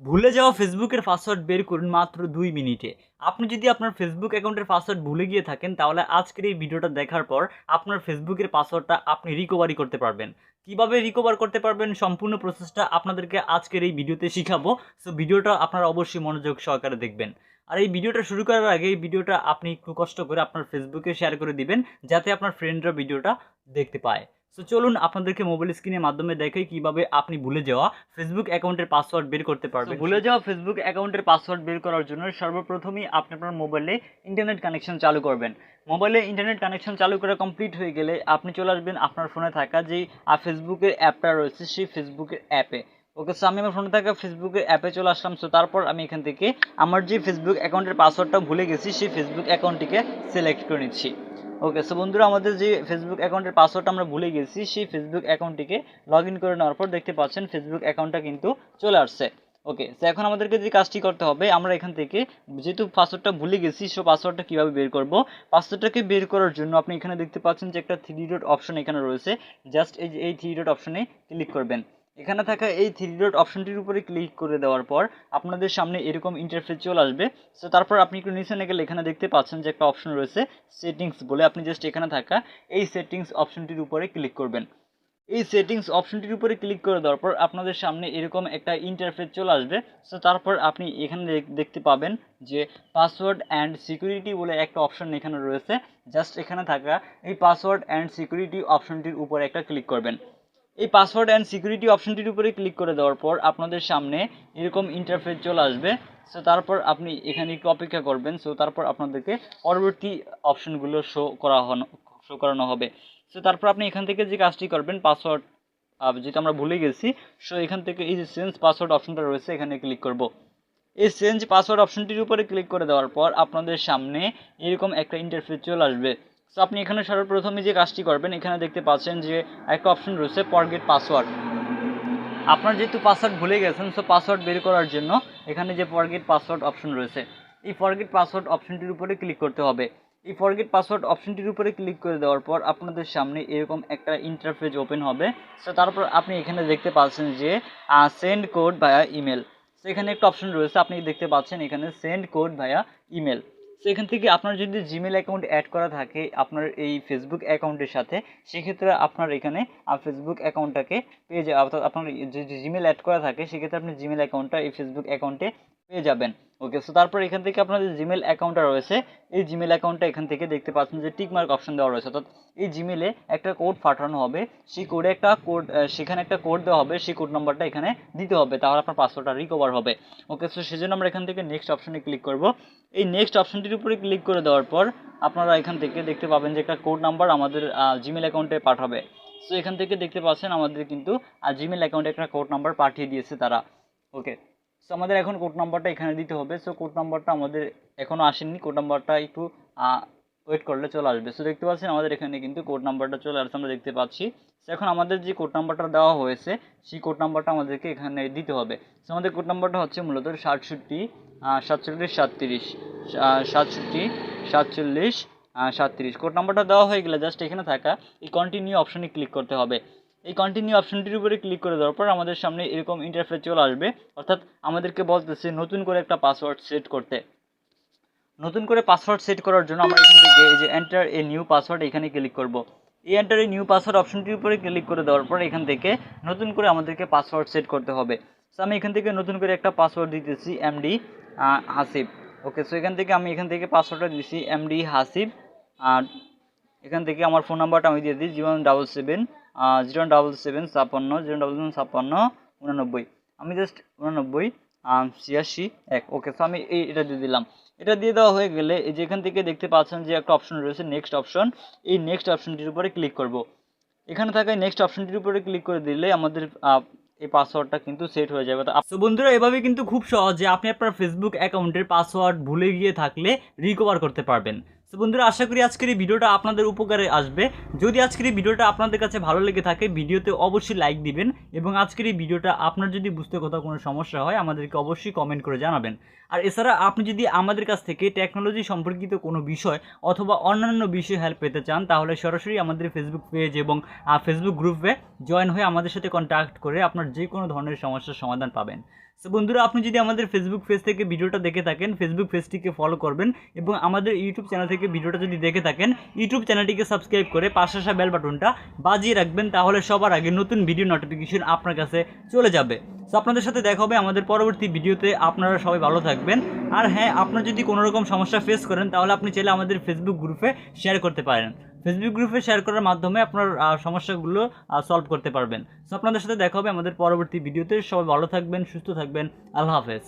ভুলে যাওয়া ফেসবুকের পাসওয়ার্ড বের করুন মাত্র 2 মিনিটে। আপনি যদি আপনার ফেসবুক অ্যাকাউন্টের পাসওয়ার্ড ভুলে গিয়ে থাকেন তাহলে আজকের এই ভিডিওটা দেখার পর আপনার ফেসবুকের পাসওয়ার্ডটা আপনি রিকভারি করতে পারবেন। কিভাবে রিকভার করতে পারবেন সম্পূর্ণ প্রসেসটা আপনাদেরকে আজকের এই ভিডিওতে শিখাবো। সো ভিডিওটা আপনারা অবশ্যই মনোযোগ সহকারে দেখবেন। আর এই ভিডিওটা শুরু করার আগে এই ভিডিওটা আপনি একটু কষ্ট করে আপনার ফেসবুকে শেয়ার করে দিবেন যাতে আপনার ফ্রেন্ডরা ভিডিওটা দেখতে পায়। সো চলুন আপনাদেরকে মোবাইল স্ক্রিনের মাধ্যমে দেখাই কিভাবে আপনি ভুলে যাওয়া ফেসবুক অ্যাকাউন্টের পাসওয়ার্ড বের করতে পারবেন। ভুলে যাওয়া ফেসবুক অ্যাকাউন্টের পাসওয়ার্ড বের করার জন্য সর্বপ্রথমই আপনি আপনার মোবাইলে ইন্টারনেট কানেকশন চালু করবেন। মোবাইলে ইন্টারনেট কানেকশন চালু করা কমপ্লিট হয়ে গেলে আপনি চলে আসবেন আপনার ফোনে থাকা যেই ফেসবুকের অ্যাপটা রয়েছে সেই ফেসবুকের অ্যাপে। ওকে, সো আমি আমার ফোনে থাকা ফেসবুকের অ্যাপে চলে আসলাম। সো তারপর আমি এখান থেকে আমার যে ফেসবুক অ্যাকাউন্টের পাসওয়ার্ডটা ভুলে গেছি সেই ফেসবুক অ্যাকাউন্টটিকে সিলেক্ট করে নিচ্ছি। ওকে, সো বন্ধুরা আমাদের যে ফেসবুক অ্যাকাউন্টের পাসওয়ার্ডটা আমরা ভুলে গেছি সেই ফেসবুক অ্যাকাউন্টটিকে লগ ইন করে নেওয়ার পর দেখতে পাচ্ছেন ফেসবুক অ্যাকাউন্টটা কিন্তু চলে আসছে। ওকে, সো এখন আমাদেরকে যে কাজটি করতে হবে, আমরা এখান থেকে যেহেতু পাসওয়ার্ডটা ভুলে গেছি সো পাসওয়ার্ডটা কীভাবে বের করব। পাসওয়ার্ডটাকে বের করার জন্য আপনি এখানে দেখতে পাচ্ছেন যে একটা 3 ডট অপশন এখানে রয়েছে। জাস্ট এই 3 ডট অপশনে ক্লিক করবেন। এখানে থাকা এই 3 ডট অপশনটির উপরে ক্লিক করে দেওয়ার পর আপনাদের সামনে এরকম ইন্টারফেস চলে আসবে। সো তারপর আপনি একটু নিচে গেলে এখানে দেখতে পাচ্ছেন যে একটা অপশন রয়েছে সেটিংস বলে, আপনি জাস্ট এখানে থাকা এই সেটিংস অপশনটির উপরে ক্লিক করবেন। এই সেটিংস অপশনটির উপরে ক্লিক করে দেওয়ার পর আপনাদের সামনে এরকম একটা ইন্টারফেস চলে আসবে। সো তারপর আপনি এখানে দেখতে পাবেন যে পাসওয়ার্ড অ্যান্ড সিকিউরিটি বলে একটা অপশন এখানে রয়েছে। জাস্ট এখানে থাকা এই পাসওয়ার্ড অ্যান্ড সিকিউরিটি অপশনটির উপরে একটা ক্লিক করবেন। এই পাসওয়ার্ড অ্যান্ড সিকিউরিটি অপশনটির উপরে ক্লিক করে দেওয়ার পর আপনাদের সামনে এরকম ইন্টারফেস চলে আসবে। সো তারপর আপনি এখানে একটু অপেক্ষা করবেন। সো তারপর আপনাদেরকে পরবর্তী অপশনগুলো শো করানো হবে। সো তারপর আপনি এখান থেকে যে কাজটি করবেন, পাসওয়ার্ড যেটা আমরা ভুলে গেছি, সো এখান থেকে এই যে চেঞ্জ পাসওয়ার্ড অপশনটা রয়েছে এখানে ক্লিক করব। এই চেঞ্জ পাসওয়ার্ড অপশনটির উপরে ক্লিক করে দেওয়ার পর আপনাদের সামনে এরকম একটা ইন্টারফেস চলে আসবে। সো আপনি এখানে সর্বপ্রথমে যে কাজটি করবেন, এখানে দেখতে পাচ্ছেন যে একটা অপশন রয়েছে ফরগেট পাসওয়ার্ড। আপনার যেহেতু পাসওয়ার্ড ভুলে গেছেন সো পাসওয়ার্ড বের করার জন্য এখানে যে ফরগেট পাসওয়ার্ড অপশন রয়েছে এই ফরগেট পাসওয়ার্ড অপশনটির উপরে ক্লিক করতে হবে। এই ফরগেট পাসওয়ার্ড অপশনটির উপরে ক্লিক করে দেওয়ার পর আপনাদের সামনে এরকম একটা ইন্টারফেস ওপেন হবে। সো তারপর আপনি এখানে দেখতে পাচ্ছেন যে সেন্ড কোড ভায়া ইমেল। সো এখানে একটা অপশন রয়েছে, আপনি দেখতে পাচ্ছেন এখানে সেন্ড কোড ভায়া ইমেল। সো এখান থেকে আপনার যদি জিমেল অ্যাকাউন্ট অ্যাড করা থাকে আপনার এই ফেসবুক অ্যাকাউন্টের সাথে, সেক্ষেত্রে আপনার এখানে ফেসবুক অ্যাকাউন্টটাকে পেয়ে যাবেন। অর্থাৎ আপনার যদি জিমেল অ্যাড করা থাকে সেক্ষেত্রে আপনি জিমেল অ্যাকাউন্টটা এই ফেসবুক অ্যাকাউন্টে পেয়ে যাবেন। ওকে, সো তারপর এখান থেকে আপনার যে জিমেল অ্যাকাউন্টটা রয়েছে এই জিমেল অ্যাকাউন্টটা এখান থেকে দেখতে পাচ্ছেন যে টিকমার্ক অপশন দেওয়া রয়েছে। অর্থাৎ এই জিমেলে একটা কোড পাঠানো হবে, সেই কোডে একটা কোড সেখানে একটা কোড দেওয়া হবে, সেই কোড নাম্বারটা এখানে দিতে হবে, তাহলে আপনার পাসওয়ার্ডটা রিকভার হবে। ওকে, সো সেজন্য আমরা এখান থেকে নেক্সট অপশনে ক্লিক করব। এই নেক্সট অপশনটির উপরে ক্লিক করে দেওয়ার পর আপনারা এখান থেকে দেখতে পাবেন যে একটা কোড নাম্বার আমাদের জিমেল অ্যাকাউন্টে পাঠাবে। সো এখান থেকে দেখতে পাচ্ছেন আমাদের কিন্তু জিমেল অ্যাকাউন্টে একটা কোড নাম্বার পাঠিয়ে দিয়েছে তারা। ওকে, সো আমাদের এখন কোড নাম্বারটা এখানে দিতে হবে। সো কোড নাম্বারটা আমাদের এখনও আসেনি, কোড নাম্বারটা একটু ওয়েট করলে চলে আসবে। সো দেখতে পাচ্ছেন আমাদের এখানে কিন্তু কোড নাম্বারটা চলে আসছে, আমরা দেখতে পাচ্ছি। সো এখন আমাদের যে কোড নাম্বারটা দেওয়া হয়েছে সেই কোড নাম্বারটা আমাদেরকে এখানে দিতে হবে। সো আমাদের কোড নাম্বারটা হচ্ছে মূলত 67 47 37 67 47 37। কোড নাম্বারটা দেওয়া হয়ে গেলে জাস্ট এখানে থাকা এই কন্টিনিউ অপশনে ক্লিক করতে হবে। এই কন্টিনিউ অপশনটির উপরে ক্লিক করে দেওয়ার পর আমাদের সামনে এরকম ইন্টারফেস চলে আসবে। অর্থাৎ আমাদেরকে বলতেছে নতুন করে একটা পাসওয়ার্ড সেট করতে। নতুন করে পাসওয়ার্ড সেট করার জন্য আমরা এখান থেকে এই যে এন্টার এ নিউ পাসওয়ার্ড এখানে ক্লিক করব। এই এন্টার এ নিউ পাসওয়ার্ড অপশনটির উপরে ক্লিক করে দেওয়ার পর এখান থেকে নতুন করে আমাদেরকে পাসওয়ার্ড সেট করতে হবে। সো আমি এখান থেকে নতুন করে একটা পাসওয়ার্ড দিতেছি এমডি হাসিব। ওকে, সো এখান থেকে আমি পাসওয়ার্ডটা দিচ্ছি এমডি হাসিব। আর এখান থেকে আমার ফোন নাম্বারটা আমি দিয়ে দিই 077 077 56 077 59 আমি জাস্ট 89 86 1। ওকে, সো আমি এটা দিয়ে দিলাম। এটা দিয়ে দেওয়া হয়ে গেলে এই যে এখান থেকে দেখতে পাচ্ছেন যে একটা অপশন রয়েছে নেক্সট অপশন, এই নেক্সট অপশনটির উপরে ক্লিক করব। এখানে থাকা নেক্সট অপশনটির উপরে ক্লিক করে দিলে আমাদের এই পাসওয়ার্ডটা কিন্তু সেট হয়ে যাবে। তো বন্ধুরা এভাবে কিন্তু খুব সহজে আপনি আপনার ফেসবুক অ্যাকাউন্টের পাসওয়ার্ড ভুলে গিয়ে থাকলে রিকভার করতে পারবেন। তো বন্ধুরা আশা করি আজকের এই ভিডিওটা আপনাদের উপকারে আসবে। যদি আজকের এই ভিডিওটা আপনাদের কাছে ভালো লেগে থাকে ভিডিওতে অবশ্যই লাইক দিবেন, এবং আজকের এই ভিডিওটা আপনার যদি বুঝতে কোথাও কোনো সমস্যা হয় আমাদেরকে অবশ্যই কমেন্ট করে জানাবেন। আর এছাড়া আপনি যদি আমাদের কাছ থেকে টেকনোলজি সম্পর্কিত কোনো বিষয় অথবা অন্যান্য বিষয়ে হেল্প পেতে চান তাহলে সরাসরি আমাদের ফেসবুক পেজ এবং ফেসবুক গ্রুপে জয়েন হয়ে আমাদের সাথে কন্ট্যাক্ট করে আপনার যে কোনো ধরনের সমস্যার সমাধান পাবেন। সো বন্ধুরা, আপনি যদি আমাদের ফেসবুক পেজ থেকে ভিডিওটা দেখে থাকেন, ফেসবুক পেজটিকে ফলো করবেন এবং আমাদের ইউটিউব চ্যানেল থেকে ভিডিওটা যদি দেখে থাকেন, ইউটিউব চ্যানেলটিকে সাবস্ক্রাইব করে পাশে আসা বেল বাটনটা বাজিয়ে রাখবেন, তাহলে সবার আগে নতুন ভিডিও নোটিফিকেশন আপনার কাছে চলে যাবে। সো আপনাদের সাথে দেখা হবে আমাদের পরবর্তী ভিডিওতে। আপনারা সবাই ভালো থাকবেন। আর হ্যাঁ, আপনার যদি কোনো রকম সমস্যা ফেস করেন তাহলে আপনি চাইলে আমাদের ফেসবুক গ্রুপে শেয়ার করতে পারেন। ফেসবুক গ্রুপে শেয়ার করার মাধ্যমে আপনার সমস্যাগুলো সলভ করতে পারবেন। সো আপনাদের সাথে দেখা হবে আমাদের পরবর্তী ভিডিওতে। সবাই ভালো থাকবেন, সুস্থ থাকবেন। আল্লাহ হাফেজ।